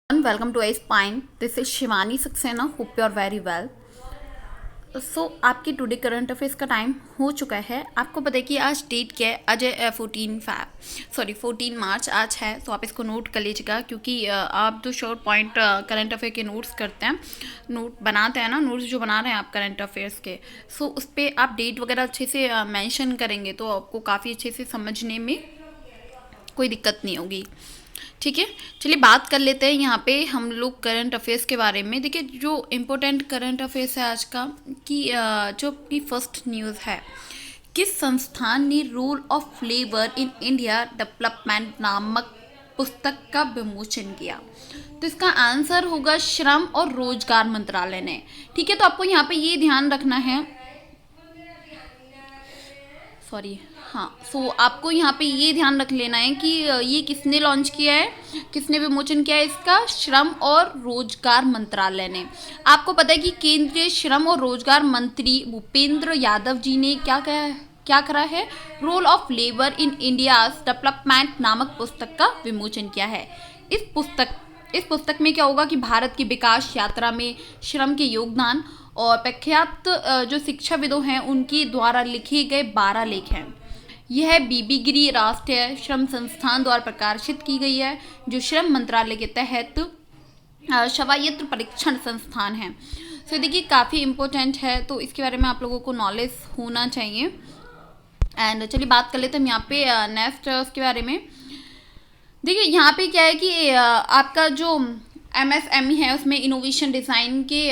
Welcome to Ace Pine. This is Shivani Saxena. Hope you are very well. आपकी today current affairs का time हो चुका है. आपको पता है कि आज डेट क्या है. आज 14 मार्च आज है. तो आप इसको नोट कर लीजिएगा क्योंकि आप जो शॉर्ट पॉइंट करंट अफेयर के नोट्स करते हैं, नोट बनाते हैं ना, नोट्स जो बना रहे हैं आप करंट अफेयर्स के, उस पर आप डेट वगैरह अच्छे से मेंशन करेंगे तो आपको काफ़ी अच्छे से समझने में कोई दिक्कत नहीं होगी. ठीक है, चलिए बात कर लेते हैं यहाँ पे हम लोग करंट अफेयर्स के बारे में. देखिए जो इम्पोर्टेंट करंट अफेयर्स है आज का कि जो की फर्स्ट न्यूज़ है, किस संस्थान ने role of labour in India development नामक पुस्तक का विमोचन किया. तो इसका आंसर होगा श्रम और रोजगार मंत्रालय ने. ठीक है, तो आपको यहाँ पे ये ध्यान रखना है, आपको यहाँ पे ये ध्यान रख लेना है कि ये किसने लॉन्च किया है, किसने विमोचन किया है. इसका श्रम और रोजगार मंत्रालय ने. आपको पता है कि केंद्रीय श्रम और रोजगार मंत्री भूपेंद्र यादव जी ने क्या करा है, role of labour in India development नामक पुस्तक का विमोचन किया है. इस पुस्तक में क्या होगा कि भारत की विकास यात्रा में श्रम के योगदान और प्रख्यात जो शिक्षाविदों हैं उनके द्वारा लिखे गए 12 लेख हैं. यह बीबी गिरी राष्ट्रीय श्रम संस्थान द्वारा प्रकाशित की गई है, जो श्रम मंत्रालय के तहत स्वायत्त परीक्षण संस्थान है. तो देखिए काफ़ी इम्पोर्टेंट है, तो इसके बारे में आप लोगों को नॉलेज होना चाहिए. एंड चलिए बात कर लेते हैं हम यहाँ पे नेक्स्ट उसके बारे में. देखिए यहाँ पे क्या है कि आपका जो MSME है उसमें इनोवेशन डिज़ाइन के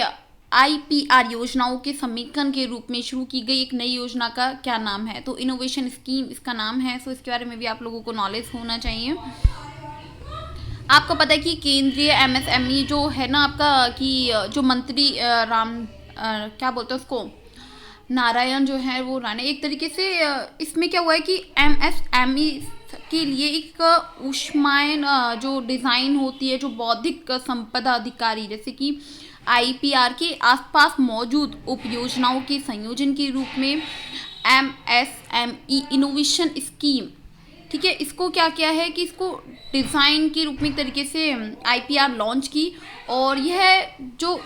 IPR योजनाओं के समीकरण के रूप में शुरू की गई एक नई योजना का क्या नाम है. तो इनोवेशन स्कीम इसका नाम है. सो इसके बारे में भी आप लोगों को नॉलेज होना चाहिए. आपको पता है कि केंद्रीय MSME जो है ना आपका कि जो मंत्री क्या बोलते हैं उसको, नारायण जो है वो राणे, एक तरीके से इसमें क्या हुआ है कि MSME के लिए एक ऊष्मायन जो डिज़ाइन होती है, जो बौद्धिक संपदा अधिकारी जैसे कि IPR के आसपास मौजूद उपयोजनाओं के संयोजन के रूप में MSME इनोवेशन स्कीम, ठीक है, इसको क्या किया है कि इसको डिज़ाइन के रूप में एक तरीके से IPR लॉन्च की. और यह जो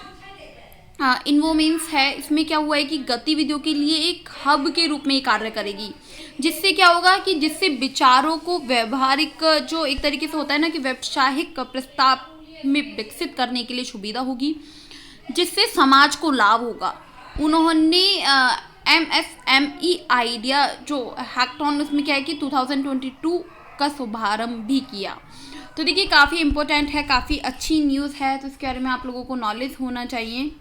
इन्वोमेंस है इसमें क्या हुआ है कि गतिविधियों के लिए एक हब के रूप में कार्य करेगी, जिससे क्या होगा कि जिससे विचारों को व्यवहारिक जो एक तरीके से होता है ना कि व्यावसायिक प्रस्ताव में विकसित करने के लिए सुविधा होगी, जिससे समाज को लाभ होगा. उन्होंने MSME आइडिया जो हैकाथॉन उसमें क्या है कि 2022 का शुभारंभ भी किया. तो देखिए काफ़ी इम्पोर्टेंट है, काफ़ी अच्छी न्यूज़ है. तो इसके बारे में आप लोगों को नॉलेज होना चाहिए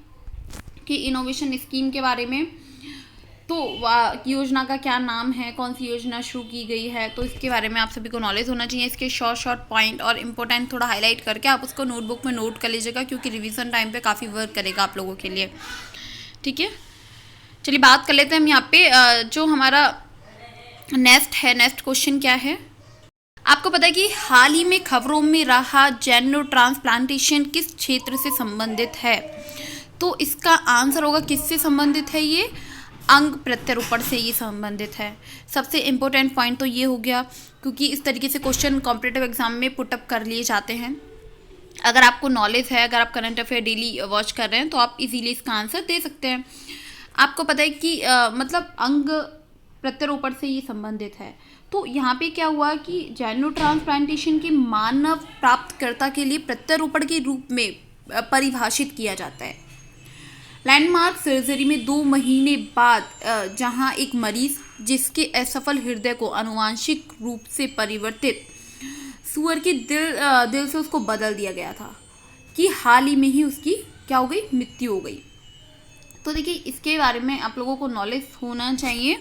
कि इनोवेशन स्कीम के बारे में. तो योजना का क्या नाम है, कौन सी योजना शुरू की गई है, तो इसके बारे में आप सभी को नॉलेज होना चाहिए. इसके शॉर्ट पॉइंट और इम्पोर्टेंट थोड़ा हाईलाइट करके आप उसको नोटबुक में नोट कर लीजिएगा क्योंकि रिवीजन टाइम पे काफ़ी वर्क करेगा आप लोगों के लिए. ठीक है, चलिए बात कर लेते हैं हम यहाँ पे जो हमारा नेक्स्ट क्वेश्चन क्या है. आपको पता है कि हाल ही में खबरों में रहा जेनो ट्रांसप्लांटेशन किस क्षेत्र से संबंधित है. तो इसका आंसर होगा किससे संबंधित है, ये अंग प्रत्यारोपण से ये संबंधित है. सबसे इम्पोर्टेंट पॉइंट तो ये हो गया क्योंकि इस तरीके से क्वेश्चन कॉम्पिटिटिव एग्जाम में पुटअप कर लिए जाते हैं. अगर आपको नॉलेज है, अगर आप करंट अफेयर डेली वॉच कर रहे हैं तो आप इजीली इसका आंसर दे सकते हैं. आपको पता है कि मतलब अंग प्रत्यारोपण से ये संबंधित है. तो यहाँ पे क्या हुआ कि जेनो ट्रांसप्लांटेशन के मानव प्राप्तकर्ता के लिए प्रत्यारोपण के रूप में परिभाषित किया जाता है. लैंडमार्क सर्जरी में 2 महीने बाद जहां एक मरीज जिसके असफल हृदय को आनुवांशिक रूप से परिवर्तित सुअर के दिल से उसको बदल दिया गया था कि हाल ही में ही उसकी क्या हो गई, मृत्यु हो गई. तो देखिए इसके बारे में आप लोगों को नॉलेज होना चाहिए.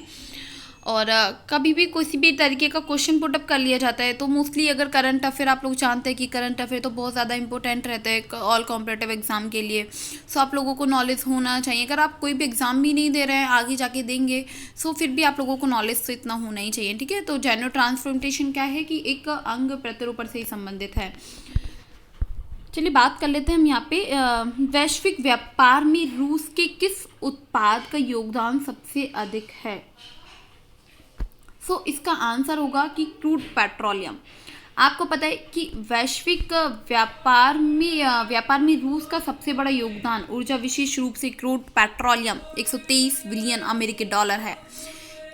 और कभी भी किसी भी तरीके का क्वेश्चन पुटअप कर लिया जाता है तो मोस्टली अगर करंट अफेयर आप लोग जानते हैं कि करंट अफेयर तो बहुत ज़्यादा इंपॉर्टेंट रहता है ऑल कॉम्पिटिटिव एग्जाम के लिए. सो आप लोगों को नॉलेज होना चाहिए. अगर आप कोई भी एग्जाम भी नहीं दे रहे हैं, आगे जाके देंगे, सो फिर भी आप लोगों को नॉलेज तो इतना होना ही चाहिए. ठीक है, तो जेनो ट्रांसप्लांटेशन क्या है कि एक अंग प्रत्यारोपण से ही संबंधित है. चलिए बात कर लेते हैं हम यहाँ पे वैश्विक व्यापार में रूस के किस उत्पाद का योगदान सबसे अधिक है. इसका आंसर होगा कि क्रूड पेट्रोलियम. आपको पता है कि वैश्विक व्यापार में रूस का सबसे बड़ा योगदान ऊर्जा, विशेष रूप से क्रूड पेट्रोलियम, 123 बिलियन अमेरिकी डॉलर है।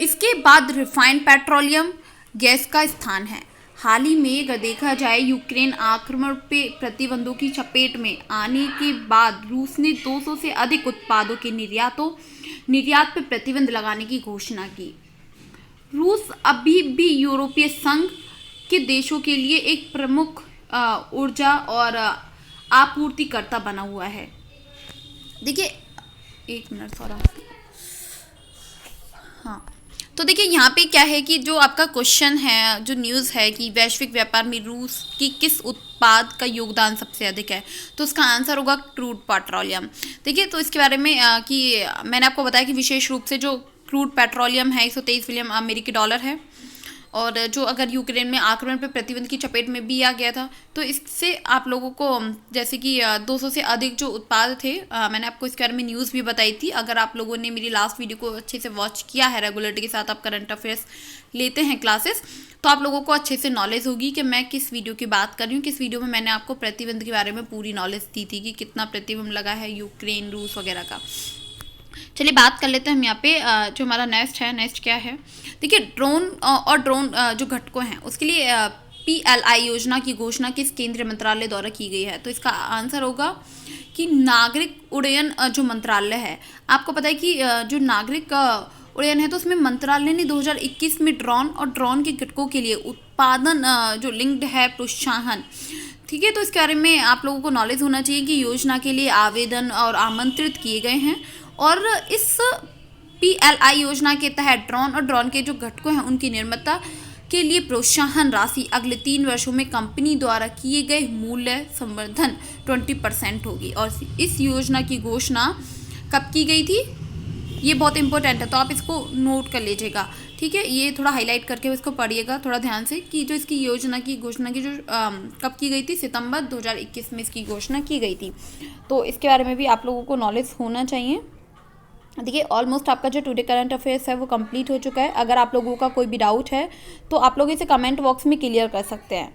इसके बाद रिफाइंड पेट्रोलियम गैस का स्थान है। हाल ही में अगर देखा जाए, यूक्रेन आक्रमण पे प्रतिबंधों की चपेट में आने के बाद रूस ने 200 से अधिक उत्पादों के निर्यात पर प्रतिबंध लगाने की घोषणा की। रूस अभी भी यूरोपीय संघ के देशों के लिए एक प्रमुख ऊर्जा और आपूर्तिकर्ता बना हुआ है। देखिए, एक मिनट थोड़ा, हाँ, तो देखिए यहाँ पे क्या है कि जो आपका क्वेश्चन है, जो न्यूज़ है कि वैश्विक व्यापार में रूस की किस उत्पाद का योगदान सबसे अधिक है, तो उसका आंसर होगा क्रूड पेट्रोलियम। देखिए, तो इसके बारे में कि मैंने आपको बताया कि विशेष रूप से जो क्रूड पेट्रोलियम है 123 बिलियन अमेरिकी डॉलर है, और जो अगर यूक्रेन में आक्रमण पर प्रतिबंध की चपेट में भी आ गया था, तो इससे आप लोगों को जैसे कि 200 से अधिक जो उत्पाद थे, मैंने आपको इसके बारे में न्यूज़ भी बताई थी। अगर आप लोगों ने मेरी लास्ट वीडियो को अच्छे से वॉच किया है, रेगुलरिटी के साथ आप करंट अफेयर्स लेते हैं क्लासेस, तो आप लोगों को अच्छे से नॉलेज होगी कि मैं किस वीडियो की बात कर रही हूँ। किस वीडियो में मैंने आपको प्रतिबंध के बारे में पूरी नॉलेज दी थी कि कितना प्रतिबंध लगा है यूक्रेन, रूस वगैरह का। चलिए बात कर लेते हैं हम यहाँ पे, जो हमारा नेक्स्ट क्या है। देखिए, ड्रोन जो घटकों हैं उसके लिए PLI योजना की घोषणा किस केंद्रीय मंत्रालय द्वारा की गई है, तो इसका आंसर होगा कि नागरिक उड्डयन जो मंत्रालय है। आपको पता है कि जो नागरिक उड्डयन है, तो उसमें मंत्रालय ने 2021 में ड्रोन के घटकों के लिए उत्पादन जो लिंक्ड है प्रोत्साहन, ठीक है, तो इसके बारे में आप लोगों को नॉलेज होना चाहिए कि योजना के लिए आवेदन और आमंत्रित किए गए हैं, और इस PLI योजना के तहत ड्रोन के जो घटकों हैं उनकी निर्माता के लिए प्रोत्साहन राशि अगले 3 वर्षों में कंपनी द्वारा किए गए मूल्य संवर्धन 20% होगी। और इस योजना की घोषणा कब की गई थी, ये बहुत इंपॉर्टेंट है, तो आप इसको नोट कर लीजिएगा, ठीक है। ये थोड़ा हाईलाइट करके इसको पढ़िएगा थोड़ा ध्यान से, कि जो इसकी योजना की घोषणा की जो कब की गई थी, सितंबर 2021 में इसकी घोषणा की गई थी। तो इसके बारे में भी आप लोगों को नॉलेज होना चाहिए। देखिए, ऑलमोस्ट आपका जो टुडे करंट अफेयर्स है वो कंप्लीट हो चुका है। अगर आप लोगों का कोई भी डाउट है तो आप लोग इसे कमेंट बॉक्स में क्लियर कर सकते हैं,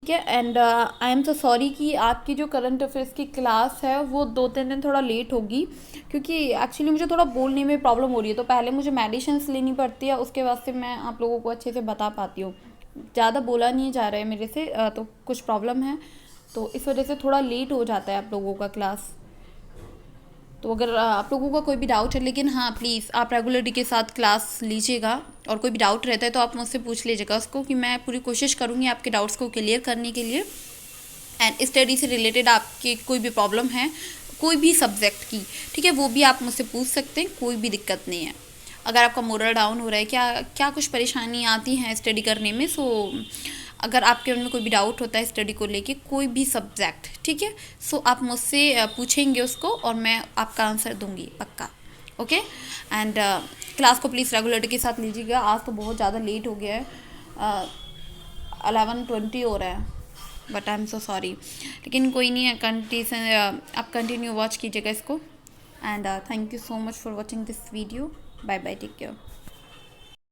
ठीक है। And I am so sorry कि आपकी जो करंट अफेयर्स की क्लास है वो 2-3 दिन थोड़ा लेट होगी, क्योंकि एक्चुअली मुझे थोड़ा बोलने में प्रॉब्लम हो रही है, तो पहले मुझे मेडिसिन्स लेनी पड़ती है, उसके बाद से मैं आप लोगों को अच्छे से बता पाती हूँ। ज़्यादा बोला नहीं जा रहा है मेरे से, तो कुछ प्रॉब्लम है, तो इस वजह से थोड़ा लेट हो जाता है आप लोगों का क्लास। तो अगर आप लोगों का कोई भी डाउट है, लेकिन हाँ प्लीज़ आप रेगुलरिटी के साथ क्लास लीजिएगा, और कोई भी डाउट रहता है तो आप मुझसे पूछ लीजिएगा उसको, कि मैं पूरी कोशिश करूँगी आपके डाउट्स को क्लियर करने के लिए। एंड स्टडी से रिलेटेड आपकी कोई भी प्रॉब्लम है, कोई भी सब्जेक्ट की, ठीक है, वो भी आप मुझसे पूछ सकते हैं, कोई भी दिक्कत नहीं है। अगर आपका मोरल डाउन हो रहा है, क्या कुछ परेशानी आती हैं स्टडी करने में, सो अगर आपके मन में कोई भी डाउट होता है स्टडी को लेके, कोई भी सब्जेक्ट, ठीक है, सो आप मुझसे पूछेंगे उसको, और मैं आपका आंसर दूंगी पक्का, ओके। एंड क्लास को प्लीज़ रेगुलरिटी के साथ लीजिएगा। आज तो बहुत ज़्यादा लेट हो गया है, 11:20 हो रहा है, but I am so sorry, लेकिन कोई नहीं है, आप कंटिन्यू वॉच कीजिएगा इसको। And thank you so much for watching this video. Bye bye, take care.